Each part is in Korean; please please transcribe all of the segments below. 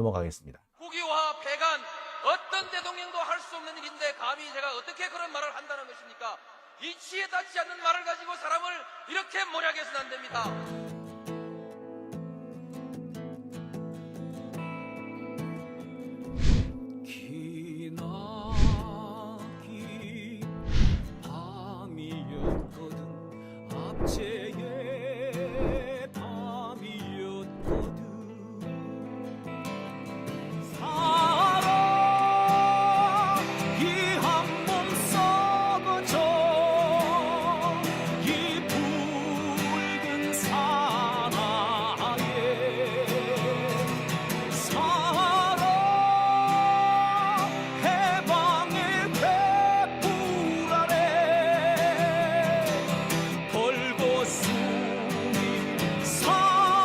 넘어가겠습니다. 국유화, 폐간, 어떤 대통령도 할 수 없는 일인데 감히 제가 어떻게 그런 말을 한다는 것입니까? 이치에 닿지 않는 말을 가지고 사람을 이렇게 몰약해서는 안 됩니다. 기나긴 밤이었거든. 압제의 밤이었거든. 사랑이 한 몸 썩어져 이 붉은 사나에 사랑 해방의 횃불 아래 벌거숭이 사나에.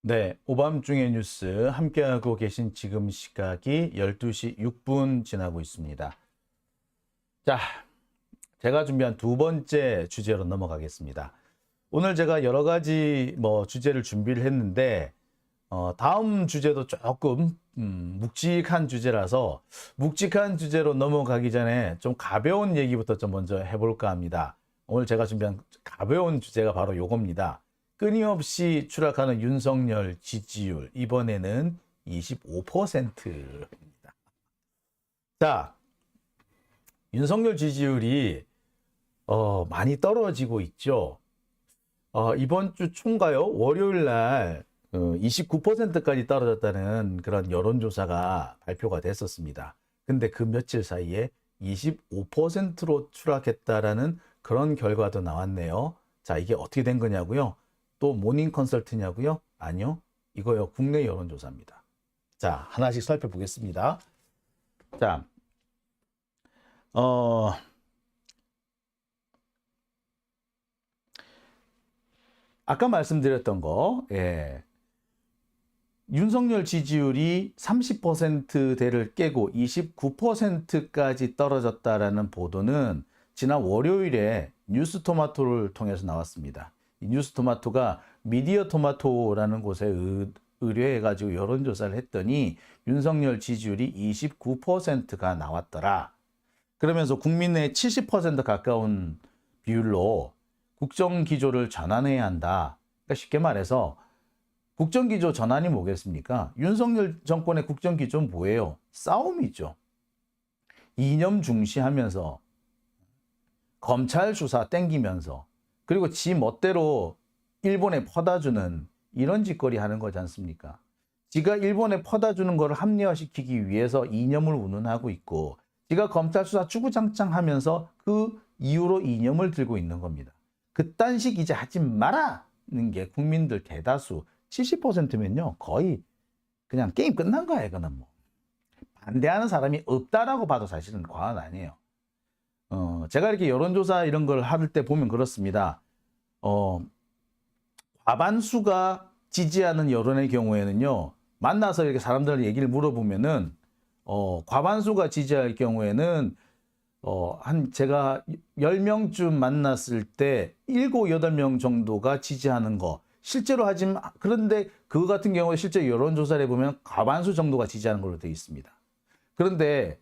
네, 오밤중의 뉴스 함께하고 계신 지금 시각이 12시 6분 지나고 있습니다. 자, 제가 준비한 두 번째 주제로 넘어가겠습니다. 오늘 제가 여러 가지 주제를 준비를 했는데 다음 주제도 조금 묵직한 주제라서 묵직한 주제로 넘어가기 전에 좀 가벼운 얘기부터 좀 먼저 해볼까 합니다. 오늘 제가 준비한 가벼운 주제가 바로 요겁니다. 끊임없이 추락하는 윤석열 지지율, 이번에는 25%입니다. 자, 윤석열 지지율이 많이 떨어지고 있죠. 이번 주 초인가요? 월요일 날 29%까지 떨어졌다는 그런 여론조사가 발표가 됐었습니다. 근데 그 며칠 사이에 25%로 추락했다라는 그런 결과도 나왔네요. 자, 이게 어떻게 된 거냐고요? 또 모닝 컨설트냐고요? 아니요. 이거요. 국내 여론조사입니다. 자, 하나씩 살펴보겠습니다. 자, 아까 말씀드렸던 거, 윤석열 지지율이 30%대를 깨고 29%까지 떨어졌다라는 보도는 지난 월요일에 뉴스토마토를 통해서 나왔습니다. 이 뉴스토마토가 미디어토마토라는 곳에 의뢰해가지고 여론조사를 했더니 윤석열 지지율이 29%가 나왔더라. 그러면서 국민의 70% 가까운 비율로 국정기조를 전환해야 한다. 그러니까 쉽게 말해서 국정기조 전환이 뭐겠습니까? 윤석열 정권의 국정기조는 뭐예요? 싸움이죠. 이념 중시하면서 검찰 수사 땡기면서 그리고 지 멋대로 일본에 퍼다주는 이런 짓거리 하는 거지 않습니까? 지가 일본에 퍼다주는 거를 합리화시키기 위해서 이념을 운운하고 있고 지가 검찰 수사 주구장창 하면서 그 이유로 이념을 들고 있는 겁니다. 그딴 식 이제 하지 말라는 게 국민들 대다수 70%면요 거의 그냥 게임 끝난 거야. 이거는 뭐 반대하는 사람이 없다라고 봐도 사실은 과언 아니에요. 제가 이렇게 여론조사 이런 걸 할 때 보면 그렇습니다. 과반수가 지지하는 여론의 경우에는요, 만나서 이렇게 사람들 얘기를 물어보면은, 과반수가 지지할 경우에는, 제가 10명쯤 만났을 때 7, 8명 정도가 지지하는 거. 실제로 하지만, 그런데 그거 같은 경우에 실제 여론조사를 해보면 과반수 정도가 지지하는 걸로 되어 있습니다. 그런데,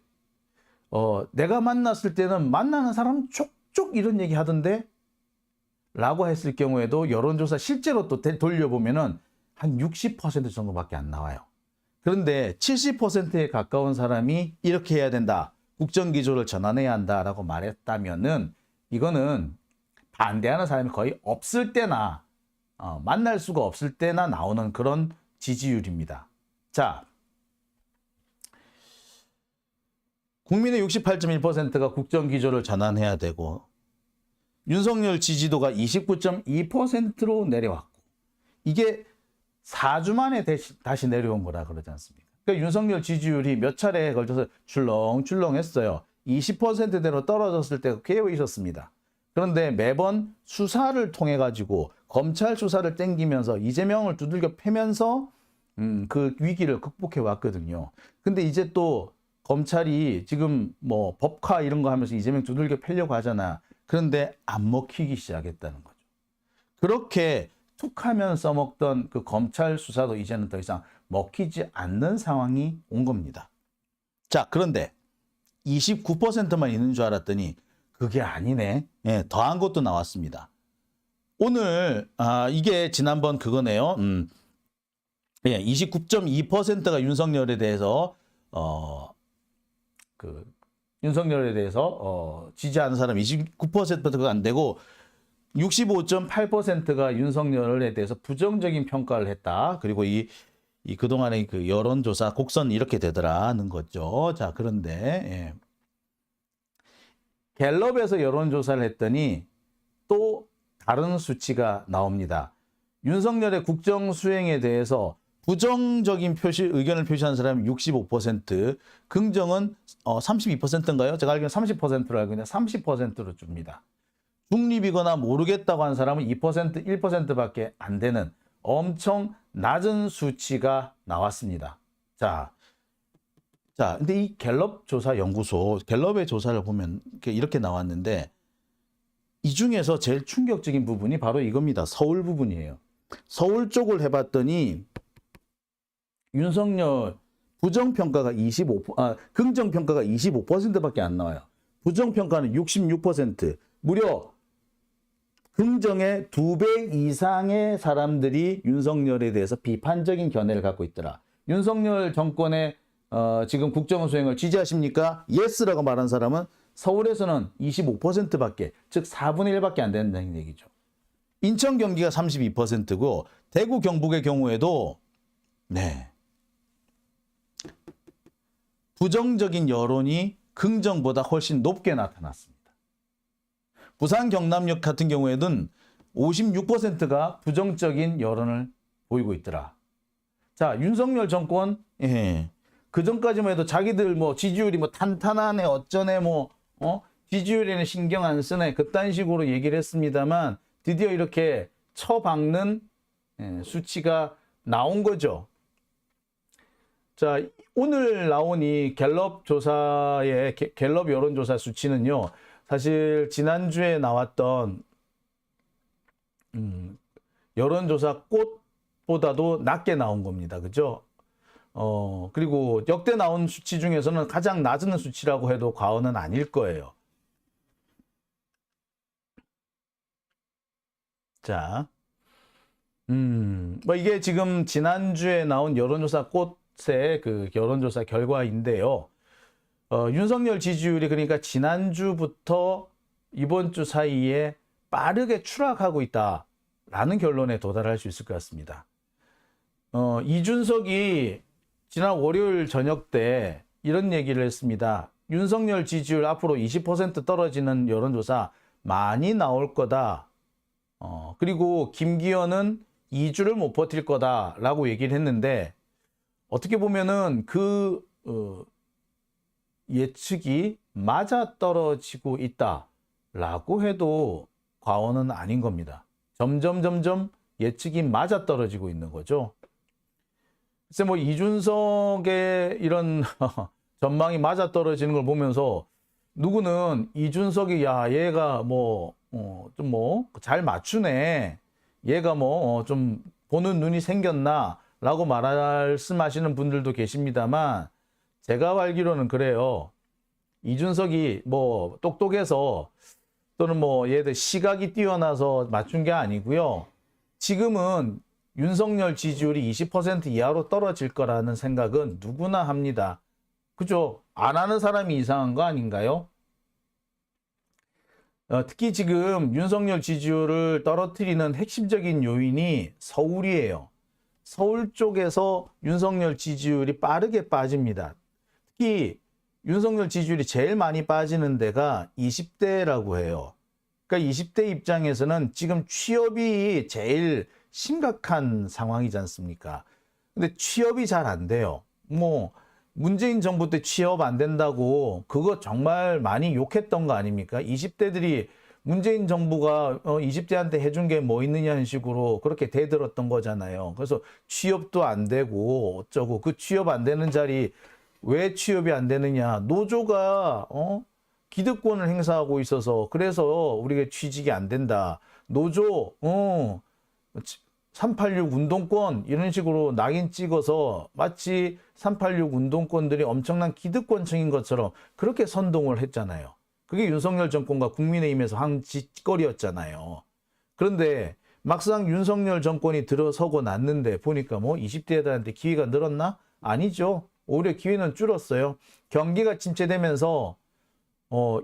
내가 만났을 때는 만나는 사람 쪽쪽 이런 얘기 하던데 라고 했을 경우에도 여론조사 실제로 또 돌려보면은 한 60% 정도밖에 안 나와요. 그런데 70%에 가까운 사람이 이렇게 해야 된다. 국정기조를 전환해야 한다라고 말했다면은 이거는 반대하는 사람이 거의 없을 때나 만날 수가 없을 때나 나오는 그런 지지율입니다. 자, 국민의 68.1%가 국정기조를 전환해야 되고 윤석열 지지도가 29.2%로 내려왔고 이게 4주 만에 다시 내려온 거라 그러지 않습니까? 그러니까 윤석열 지지율이 몇 차례에 걸쳐서 출렁출렁했어요. 20%대로 떨어졌을 때가 꽤 있었습니다. 그런데 매번 수사를 통해 가지고 검찰 수사를 땡기면서 이재명을 두들겨 패면서 그 위기를 극복해 왔거든요. 근데 이제 또 검찰이 지금 뭐 법화 이런 거 하면서 이재명 두들겨 패려고 하잖아. 그런데 안 먹히기 시작했다는 거죠. 그렇게 툭하면 써먹던 그 검찰 수사도 이제는 더 이상 먹히지 않는 상황이 온 겁니다. 자, 그런데 29%만 있는 줄 알았더니 그게 아니네. 예, 더한 것도 나왔습니다. 오늘 이게 지난번 그거네요. 예, 29.2%가 윤석열에 대해서 윤석열에 대해서 지지하는 사람 29%가 안 되고 65.8%가 윤석열에 대해서 부정적인 평가를 했다. 그리고 이 그동안의 그 여론조사 곡선 이렇게 되더라는 거죠. 자, 그런데 예. 갤럽에서 여론조사를 했더니 또 다른 수치가 나옵니다. 윤석열의 국정 수행에 대해서 부정적인 의견을 표시한 사람이 65%, 긍정은 32%인가요? 제가 알기로는 30%로 알고 있는데 30%로 줍니다. 중립이거나 모르겠다고 한 사람은 2%, 1%밖에 안 되는 엄청 낮은 수치가 나왔습니다. 자, 근데 이 갤럽 조사 연구소, 갤럽의 조사를 보면 이렇게 나왔는데 이 중에서 제일 충격적인 부분이 바로 이겁니다. 서울 부분이에요. 서울 쪽을 해봤더니 윤석열 부정평가가 긍정평가가 25%밖에 안 나와요. 부정평가는 66%, 무려 긍정의 2배 이상의 사람들이 윤석열에 대해서 비판적인 견해를 갖고 있더라. 윤석열 정권의 지금 국정 수행을 지지하십니까? 예스라고 말한 사람은 서울에서는 25%밖에, 즉 4분의 1밖에 안 된다는 얘기죠. 인천, 경기가 32%고 대구, 경북의 경우에도 부정적인 여론이 긍정보다 훨씬 높게 나타났습니다. 부산, 경남역 같은 경우에는 56%가 부정적인 여론을 보이고 있더라. 자, 윤석열 정권, 그 전까지만 해도 자기들 뭐 지지율이 뭐 탄탄하네, 어쩌네, 지지율에는 신경 안 쓰네, 그딴 식으로 얘기를 했습니다만 드디어 이렇게 처박는 수치가 나온 거죠. 자, 오늘 나온 이 갤럽 조사의 갤럽 여론조사 수치는요, 사실 지난주에 나왔던 여론조사 꽃보다도 낮게 나온 겁니다. 그죠? 그리고 역대 나온 수치 중에서는 가장 낮은 수치라고 해도 과언은 아닐 거예요. 자, 이게 지금 지난주에 나온 여론조사 꽃의 그 여론조사 결과인데요. 윤석열 지지율이 그러니까 지난주부터 이번 주 사이에 빠르게 추락하고 있다라는 결론에 도달할 수 있을 것 같습니다. 이준석이 지난 월요일 저녁 때 이런 얘기를 했습니다. 윤석열 지지율 앞으로 20% 떨어지는 여론조사 많이 나올 거다. 그리고 김기현은 2주를 못 버틸 거다라고 얘기를 했는데 어떻게 보면은 그 예측이 맞아떨어지고 있다라고 해도 과언은 아닌 겁니다. 점점 예측이 맞아떨어지고 있는 거죠. 글쎄 뭐 이준석의 이런 전망이 맞아떨어지는 걸 보면서 누구는 이준석이 얘가 잘 맞추네, 얘가 좀 보는 눈이 생겼나 라고 말씀하시는 분들도 계십니다만 제가 알기로는 그래요. 이준석이 똑똑해서 또는 얘들 시각이 뛰어나서 맞춘 게 아니고요. 지금은 윤석열 지지율이 20% 이하로 떨어질 거라는 생각은 누구나 합니다. 그죠? 안 하는 사람이 이상한 거 아닌가요? 특히 지금 윤석열 지지율을 떨어뜨리는 핵심적인 요인이 서울이에요. 서울 쪽에서 윤석열 지지율이 빠르게 빠집니다. 특히 윤석열 지지율이 제일 많이 빠지는 데가 20대라고 해요. 그러니까 20대 입장에서는 지금 취업이 제일 심각한 상황이지 않습니까? 근데 취업이 잘 안 돼요. 문재인 정부 때 취업 안 된다고 그거 정말 많이 욕했던 거 아닙니까? 20대들이 문재인 정부가 20대한테 해준 게 뭐 있느냐는 식으로 그렇게 대들었던 거잖아요. 그래서 취업도 안 되고 어쩌고 그 취업 안 되는 자리 왜 취업이 안 되느냐? 노조가 기득권을 행사하고 있어서 그래서 우리가 취직이 안 된다. 노조 386 운동권 이런 식으로 낙인 찍어서 마치 386 운동권들이 엄청난 기득권층인 것처럼 그렇게 선동을 했잖아요. 그게 윤석열 정권과 국민의힘에서 한 짓거리였잖아요. 그런데 막상 윤석열 정권이 들어서고 났는데 보니까 뭐 20대들한테 기회가 늘었나? 아니죠. 오히려 기회는 줄었어요. 경기가 침체되면서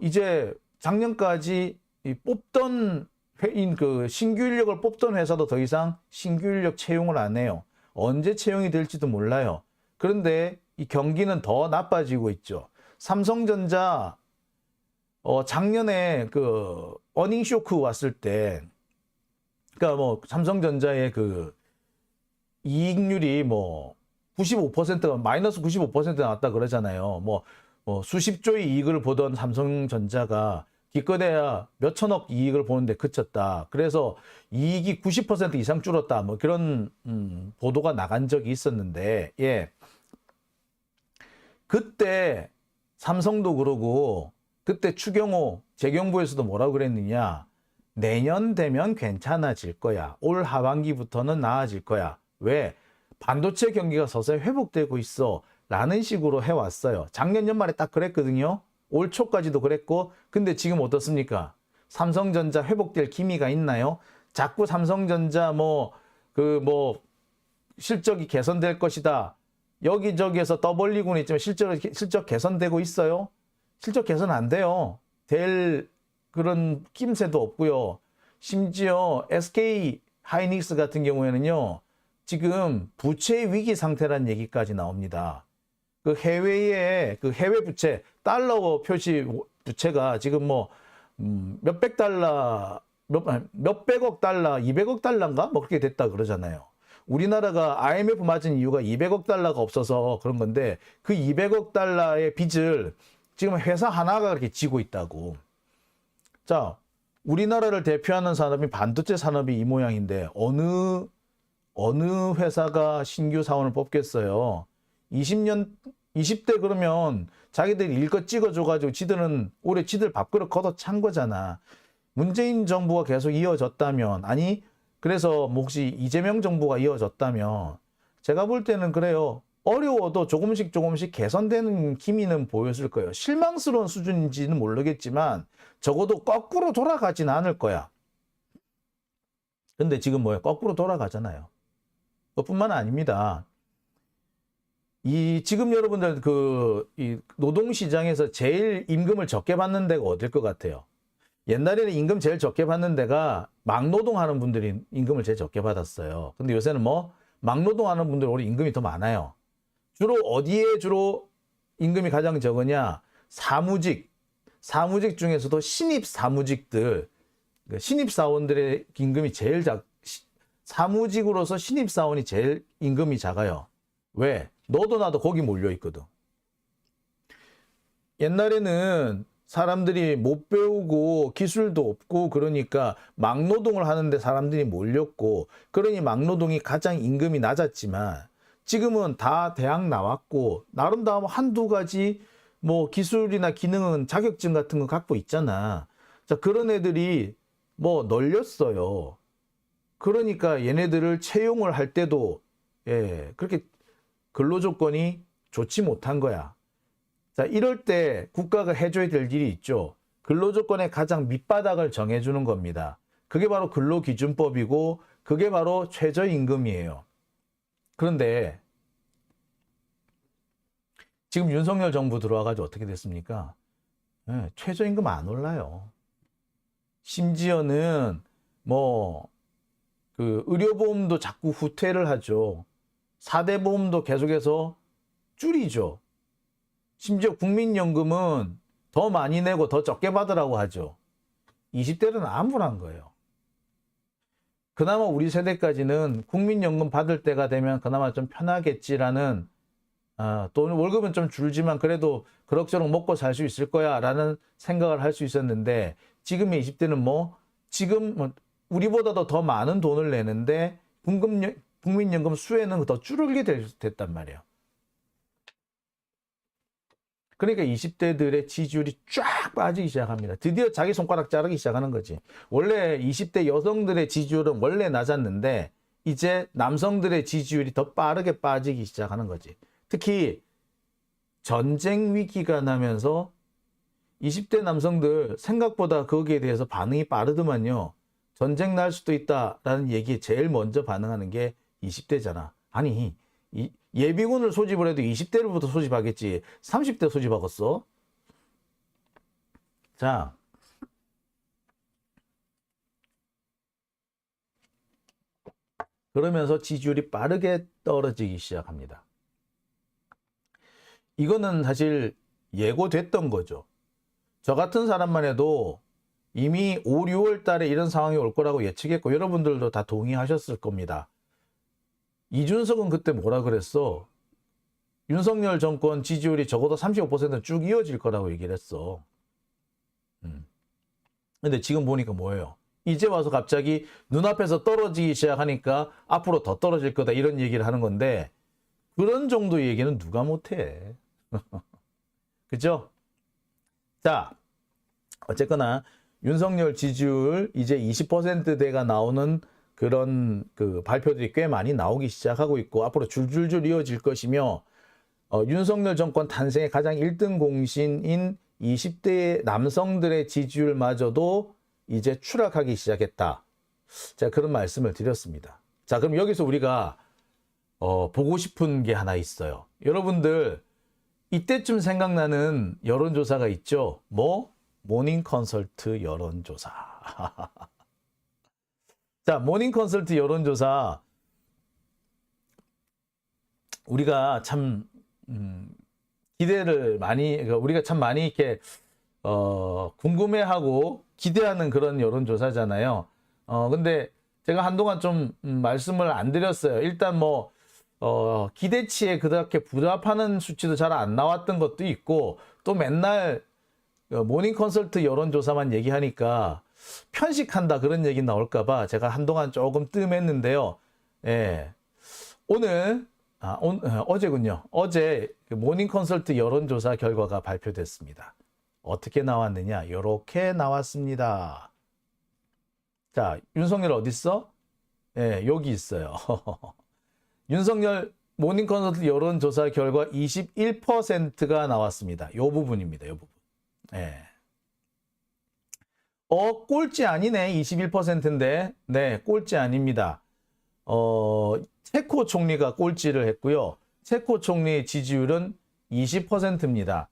이제 작년까지 뽑던 그 신규 인력을 뽑던 회사도 더 이상 신규 인력 채용을 안 해요. 언제 채용이 될지도 몰라요. 그런데 이 경기는 더 나빠지고 있죠. 삼성전자 작년에 그 어닝 쇼크 왔을 때, 그러니까 뭐 삼성전자의 그 이익률이 뭐 95%가 마이너스 95% 나왔다 그러잖아요. 뭐 수십조의 이익을 보던 삼성전자가 기껏해야 몇천억 이익을 보는데 그쳤다. 그래서 이익이 90% 이상 줄었다. 뭐 그런 보도가 나간 적이 있었는데, 예. 그때 삼성도 그러고 그때 추경호 재경부에서도 뭐라고 그랬느냐? 내년 되면 괜찮아질 거야. 올 하반기부터는 나아질 거야. 왜? 반도체 경기가 서서히 회복되고 있어. 라는 식으로 해왔어요. 작년 연말에 딱 그랬거든요. 올 초까지도 그랬고, 근데 지금 어떻습니까? 삼성전자 회복될 기미가 있나요? 자꾸 삼성전자 실적이 개선될 것이다. 여기저기에서 떠벌리고는 있지만 실적 개선되고 있어요? 실적 개선 안 돼요. 될 그런 낌새도 없고요. 심지어 SK 하이닉스 같은 경우에는요, 지금 부채 위기 상태란 얘기까지 나옵니다. 그 해외의 그 해외 부채, 달러 표시 부채가 지금 뭐 몇백 달러, 몇백억 달러, 200억 달러인가? 뭐 그렇게 됐다 그러잖아요. 우리나라가 IMF 맞은 이유가 200억 달러가 없어서 그런 건데 그 200억 달러의 빚을 지금 회사 하나가 그렇게 지고 있다고. 자, 우리나라를 대표하는 산업이 반도체 산업이 이 모양인데 어느 회사가 신규 사원을 뽑겠어요? 20대 그러면 자기들이 일껏 찍어줘가지고 지들은 올해 지들 밥그릇 걷어찬 거잖아. 문재인 정부가 계속 이어졌다면, 아니 그래서 뭐 혹시 이재명 정부가 이어졌다면 제가 볼 때는 그래요. 어려워도 조금씩 개선되는 기미는 보였을 거예요. 실망스러운 수준인지는 모르겠지만 적어도 거꾸로 돌아가진 않을 거야. 근데 지금 뭐예요? 거꾸로 돌아가잖아요. 그뿐만 아닙니다. 지금 여러분들 이 노동시장에서 제일 임금을 적게 받는 데가 어딜 것 같아요? 옛날에는 임금 제일 적게 받는 데가 막노동하는 분들이 임금을 제일 적게 받았어요. 근데 요새는 막노동하는 분들 오히려 임금이 더 많아요. 주로 어디에 임금이 가장 적으냐? 사무직 중에서도 신입 사무직들, 신입 사원들의 임금이 제일 사무직으로서 신입 사원이 제일 임금이 작아요. 왜? 너도 나도 거기 몰려 있거든. 옛날에는 사람들이 못 배우고 기술도 없고 그러니까 막노동을 하는데 사람들이 몰렸고, 그러니 막노동이 가장 임금이 낮았지만 지금은 다 대학 나왔고 나름대로 한두 가지 기술이나 기능은 자격증 같은 거 갖고 있잖아. 자, 그런 애들이 널렸어요. 그러니까 얘네들을 채용을 할 때도 그렇게 근로 조건이 좋지 못한 거야. 자, 이럴 때 국가가 해줘야 될 일이 있죠. 근로 조건의 가장 밑바닥을 정해주는 겁니다. 그게 바로 근로기준법이고 그게 바로 최저임금이에요. 그런데 지금 윤석열 정부 들어와가지고 어떻게 됐습니까? 최저임금 안 올라요. 심지어는 의료보험도 자꾸 후퇴를 하죠. 4대 보험도 계속해서 줄이죠. 심지어 국민연금은 더 많이 내고 더 적게 받으라고 하죠. 20대는 암울한 거예요. 그나마 우리 세대까지는 국민연금 받을 때가 되면 그나마 좀 편하겠지라는, 돈 월급은 좀 줄지만 그래도 그럭저럭 먹고 살 수 있을 거야 라는 생각을 할 수 있었는데, 지금의 20대는 지금 우리보다도 더 많은 돈을 내는데 국민연금 수혜는 더 줄게 됐단 말이에요. 그러니까 20대들의 지지율이 쫙 빠지기 시작합니다. 드디어 자기 손가락 자르기 시작하는 거지. 원래 20대 여성들의 지지율은 원래 낮았는데 이제 남성들의 지지율이 더 빠르게 빠지기 시작하는 거지. 특히 전쟁 위기가 나면서 20대 남성들 생각보다 거기에 대해서 반응이 빠르더만요. 전쟁 날 수도 있다라는 얘기에 제일 먼저 반응하는 게 20대잖아. 아니 예비군을 소집을 해도 20대로부터 소집하겠지. 30대 소집하겠어? 자, 그러면서 지지율이 빠르게 떨어지기 시작합니다. 이거는 사실 예고됐던 거죠. 저 같은 사람만 해도 이미 5, 6월 달에 이런 상황이 올 거라고 예측했고 여러분들도 다 동의하셨을 겁니다. 이준석은 그때 뭐라 그랬어? 윤석열 정권 지지율이 적어도 35%는 쭉 이어질 거라고 얘기를 했어. 근데 지금 보니까 뭐예요? 이제 와서 갑자기 눈앞에서 떨어지기 시작하니까 앞으로 더 떨어질 거다 이런 얘기를 하는 건데 그런 정도 얘기는 누가 못해. 그죠? 자, 어쨌거나 윤석열 지지율 이제 20%대가 나오는 그런 그 발표들이 꽤 많이 나오기 시작하고 있고 앞으로 줄줄줄 이어질 것이며 윤석열 정권 탄생의 가장 1등 공신인 20대 남성들의 지지율마저도 이제 추락하기 시작했다. 제가 그런 말씀을 드렸습니다. 자, 그럼 여기서 우리가 보고 싶은 게 하나 있어요. 여러분들 이때쯤 생각나는 여론조사가 있죠. 뭐? 모닝 컨설트 여론조사. 자, 모닝 컨설트 여론조사 우리가 참 기대를 많이 우리가 참 많이 이렇게 궁금해하고 기대하는 그런 여론조사잖아요. 근데 제가 한동안 좀 말씀을 안 드렸어요. 일단 뭐 기대치에 그렇게 부합하는 수치도 잘 안 나왔던 것도 있고 또 맨날 모닝 컨설트 여론조사만 얘기하니까 편식한다 그런 얘기 나올까봐 제가 한동안 조금 뜸했는데요. 예. 오늘 어제군요. 어제 모닝 컨설트 여론조사 결과가 발표됐습니다. 어떻게 나왔느냐? 이렇게 나왔습니다. 자, 윤석열 어디 있어? 예, 여기 있어요. 윤석열 모닝 컨설트 여론조사 결과 21%가 나왔습니다. 이 부분입니다. 이 부분. 예. 꼴찌 아니네. 21%인데. 네, 꼴찌 아닙니다. 체코 총리가 꼴찌를 했고요. 체코 총리의 지지율은 20%입니다.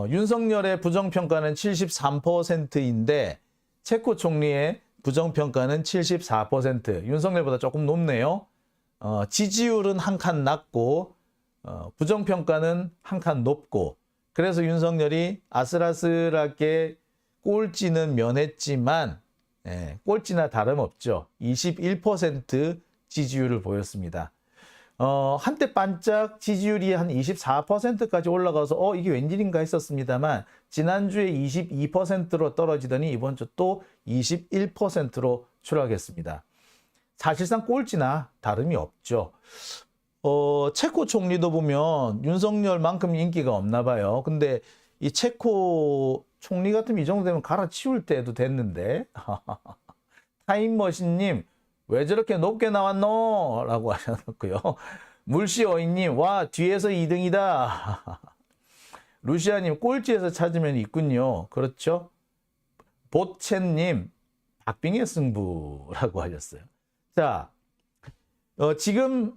윤석열의 부정평가는 73%인데 체코 총리의 부정평가는 74%. 윤석열보다 조금 높네요. 지지율은 한 칸 낮고 부정평가는 한 칸 높고 그래서 윤석열이 아슬아슬하게 꼴찌는 면했지만 꼴찌나 다름없죠. 21% 지지율을 보였습니다. 한때 반짝 지지율이 한 24%까지 올라가서 이게 웬일인가 했었습니다만 지난주에 22%로 떨어지더니 이번 주 또 21%로 추락했습니다. 사실상 꼴찌나 다름이 없죠. 체코 총리도 보면 윤석열만큼 인기가 없나 봐요. 근데 이 체코 총리 같으면 이 정도 되면 갈아치울 때도 됐는데 타임머신님 왜 저렇게 높게 나왔노? 라고 하셨고요. 물시어인님 와 뒤에서 2등이다. 루시아님 꼴찌에서 찾으면 있군요. 그렇죠. 보첸님 박빙의 승부라고 하셨어요. 자, 지금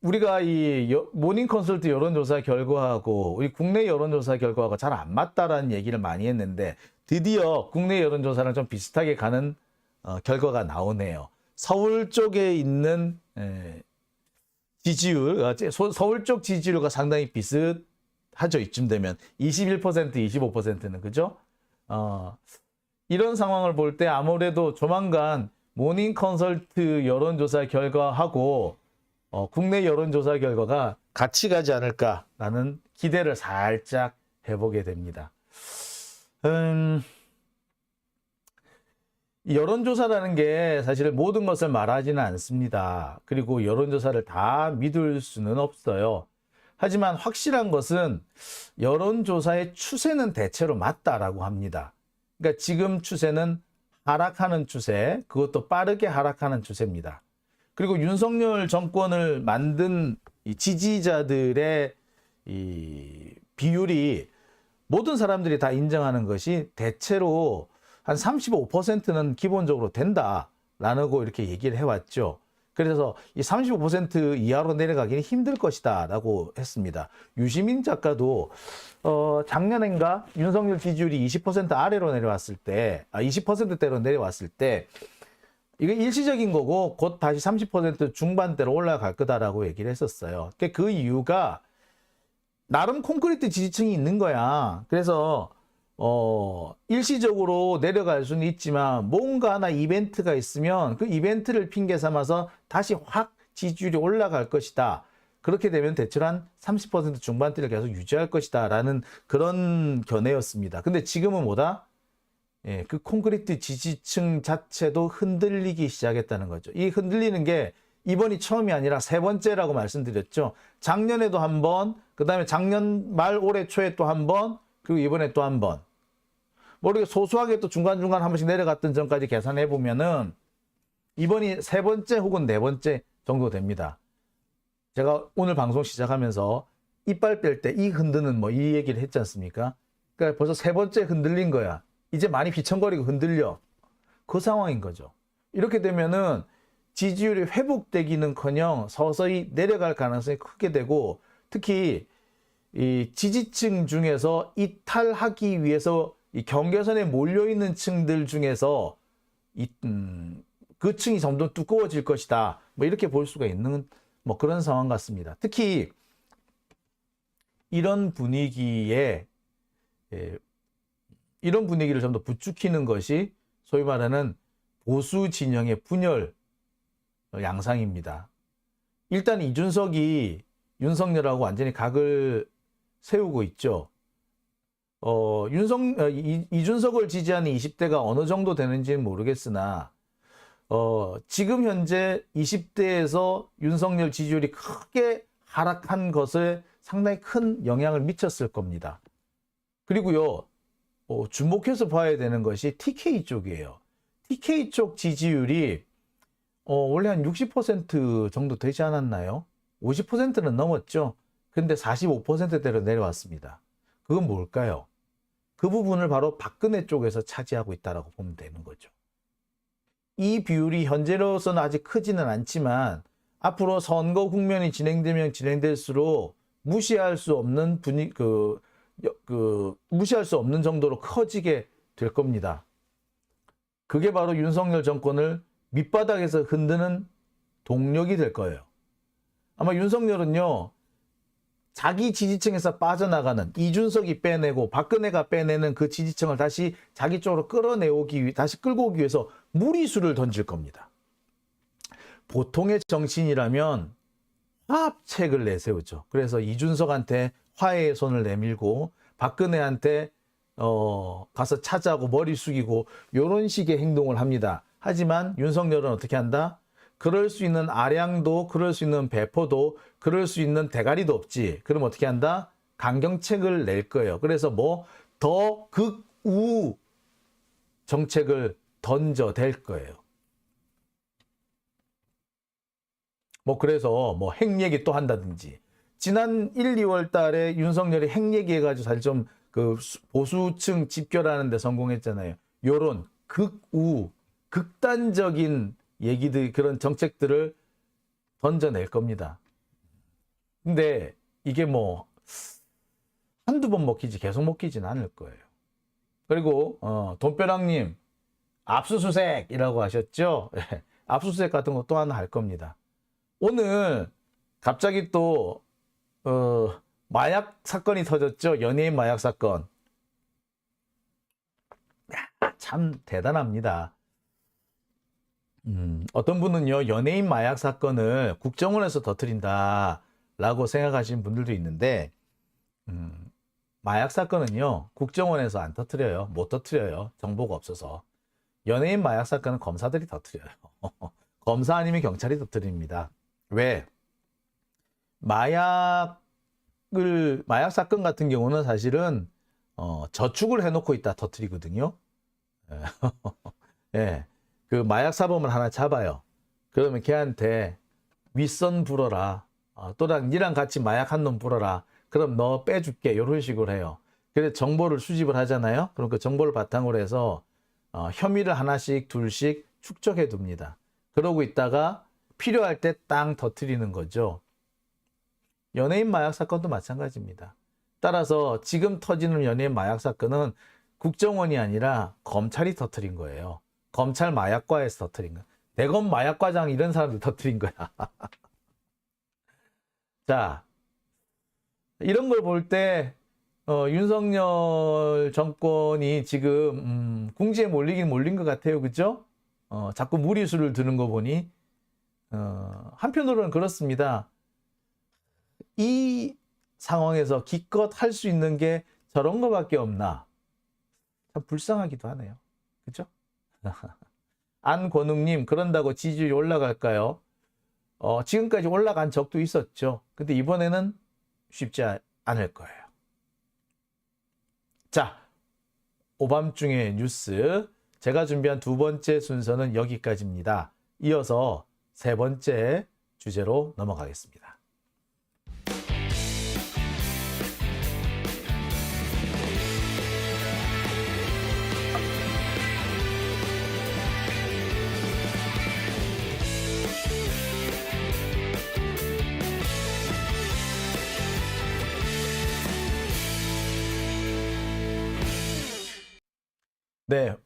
우리가 이 모닝 컨설트 여론조사 결과하고 우리 국내 여론조사 결과가 잘 안 맞다라는 얘기를 많이 했는데 드디어 국내 여론조사랑 좀 비슷하게 가는 결과가 나오네요. 서울 쪽에 있는 지지율, 서울 쪽 지지율과 상당히 비슷하죠. 이쯤 되면 21%, 25%는 그죠? 이런 상황을 볼 때 아무래도 조만간 모닝 컨설트 여론조사 결과하고 국내 여론조사 결과가 같이 가지 않을까라는 기대를 살짝 해보게 됩니다. 여론조사라는 게 사실 모든 것을 말하지는 않습니다. 그리고 여론조사를 다 믿을 수는 없어요. 하지만 확실한 것은 여론조사의 추세는 대체로 맞다라고 합니다. 그러니까 지금 추세는 하락하는 추세, 그것도 빠르게 하락하는 추세입니다. 그리고 윤석열 정권을 만든 이 지지자들의 이 비율이 모든 사람들이 다 인정하는 것이 대체로 한 35%는 기본적으로 된다라고 이렇게 얘기를 해왔죠. 그래서 이 35% 이하로 내려가기는 힘들 것이다 라고 했습니다. 유시민 작가도 작년인가 윤석열 지지율이 20% 아래로 내려왔을 때, 20%대로 내려왔을 때 이거 일시적인 거고 곧 다시 30% 중반대로 올라갈 거다라고 얘기를 했었어요. 그 이유가 나름 콘크리트 지지층이 있는 거야. 그래서 일시적으로 내려갈 수는 있지만 뭔가 하나 이벤트가 있으면 그 이벤트를 핑계 삼아서 다시 확 지지율이 올라갈 것이다. 그렇게 되면 대체로 한 30% 중반대를 계속 유지할 것이다 라는 그런 견해였습니다. 근데 지금은 뭐다? 예, 그 콘크리트 지지층 자체도 흔들리기 시작했다는 거죠. 이 흔들리는 게 이번이 처음이 아니라 세 번째라고 말씀드렸죠. 작년에도 한 번, 그 다음에 작년 말 올해 초에 또 한 번, 그리고 이번에 또 한 번. 모르게 소소하게 또 중간중간 한 번씩 내려갔던 점까지 계산해 보면은 이번이 세 번째 혹은 네 번째 정도 됩니다. 제가 오늘 방송 시작하면서 이빨 뺄 때 이 흔드는 뭐 이 얘기를 했지 않습니까? 그러니까 벌써 세 번째 흔들린 거야. 이제 많이 비천거리고 흔들려. 그 상황인 거죠. 이렇게 되면은 지지율이 회복되기는커녕 서서히 내려갈 가능성이 크게 되고, 특히 이 지지층 중에서 이탈하기 위해서 이 경계선에 몰려있는 층들 중에서 그 층이 점점 두꺼워질 것이다. 뭐 이렇게 볼 수가 있는 뭐 그런 상황 같습니다. 특히 이런 분위기에 이런 분위기를 좀 더 부추기는 것이 소위 말하는 보수 진영의 분열 양상입니다. 일단 이준석이 윤석열하고 완전히 각을 세우고 있죠. 이준석을 지지하는 20대가 어느 정도 되는지는 모르겠으나 지금 현재 20대에서 윤석열 지지율이 크게 하락한 것에 상당히 큰 영향을 미쳤을 겁니다. 그리고요, 주목해서 봐야 되는 것이 TK 쪽이에요. TK 쪽 지지율이 원래 한 60% 정도 되지 않았나요? 50%는 넘었죠. 근데 45%대로 내려왔습니다. 그건 뭘까요? 그 부분을 바로 박근혜 쪽에서 차지하고 있다고 보면 되는 거죠. 이 비율이 현재로서는 아직 크지는 않지만 앞으로 선거 국면이 진행되면 진행될수록 무시할 수 없는 무시할 수 없는 정도로 커지게 될 겁니다. 그게 바로 윤석열 정권을 밑바닥에서 흔드는 동력이 될 거예요. 아마 윤석열은요, 자기 지지층에서 빠져나가는, 이준석이 빼내고 박근혜가 빼내는 그 지지층을 다시 자기 쪽으로 다시 끌고 오기 위해서 무리수를 던질 겁니다. 보통의 정치인이라면 화합책을 내세우죠. 그래서 이준석한테 화해의 손을 내밀고 박근혜한테 가서 차지하고 머리 숙이고 이런 식의 행동을 합니다. 하지만 윤석열은 어떻게 한다? 그럴 수 있는 아량도, 그럴 수 있는 배포도, 그럴 수 있는 대가리도 없지. 그럼 어떻게 한다? 강경책을 낼 거예요. 그래서 뭐 더 극우 정책을 던져댈 거예요. 뭐 그래서 뭐 핵 얘기 또 한다든지. 지난 1, 2월 달에 윤석열이 핵 얘기해가지고 사실 좀 그 보수층 집결하는 데 성공했잖아요. 요런 극우, 극단적인 얘기들, 그런 정책들을 던져낼 겁니다. 근데 이게 뭐 한두 번 먹히지 계속 먹히진 않을 거예요. 그리고 돈벼락님 압수수색이라고 하셨죠? 압수수색 같은 거 또 하나 할 겁니다. 오늘 갑자기 또 마약 사건이 터졌죠. 연예인 마약 사건. 참 대단합니다. 어떤 분은요, 연예인 마약 사건을 국정원에서 터뜨린다라고 생각하시는 분들도 있는데, 마약 사건은요, 국정원에서 안 터뜨려요. 못 터뜨려요. 정보가 없어서. 연예인 마약 사건은 검사들이 터뜨려요. 검사 아니면 경찰이 터뜨립니다. 왜? 마약 마약 사건 같은 경우는 사실은 저축을 해놓고 있다 터뜨리거든요. 예, 그 마약 사범을 하나 잡아요. 그러면 걔한테 윗선 불어라. 또랑 니랑 같이 마약 한 놈 불어라. 그럼 너 빼줄게. 이런 식으로 해요. 그래서 정보를 수집을 하잖아요. 그럼 그 정보를 바탕으로 해서 혐의를 하나씩 둘씩 축적해 둡니다. 그러고 있다가 필요할 때 땅 터뜨리는 거죠. 연예인 마약 사건도 마찬가지입니다. 따라서 지금 터지는 연예인 마약 사건은 국정원이 아니라 검찰이 터뜨린 거예요. 검찰 마약과에서 터뜨린 거예요. 대검 마약과장 이런 사람들이 터뜨린 거야. 자, 이런 걸 볼 때 윤석열 정권이 지금 궁지에 몰리긴 몰린 것 같아요. 그죠? 자꾸 무리수를 드는 거 보니 한편으로는 그렇습니다. 이 상황에서 기껏 할 수 있는 게 저런 거밖에 없나? 참 불쌍하기도 하네요. 그죠? 안권웅님, 그런다고 지지율이 올라갈까요? 지금까지 올라간 적도 있었죠. 근데 이번에는 쉽지 않을 거예요. 자, 오밤중의 뉴스. 제가 준비한 두 번째 순서는 여기까지입니다. 이어서 세 번째 주제로 넘어가겠습니다. 네.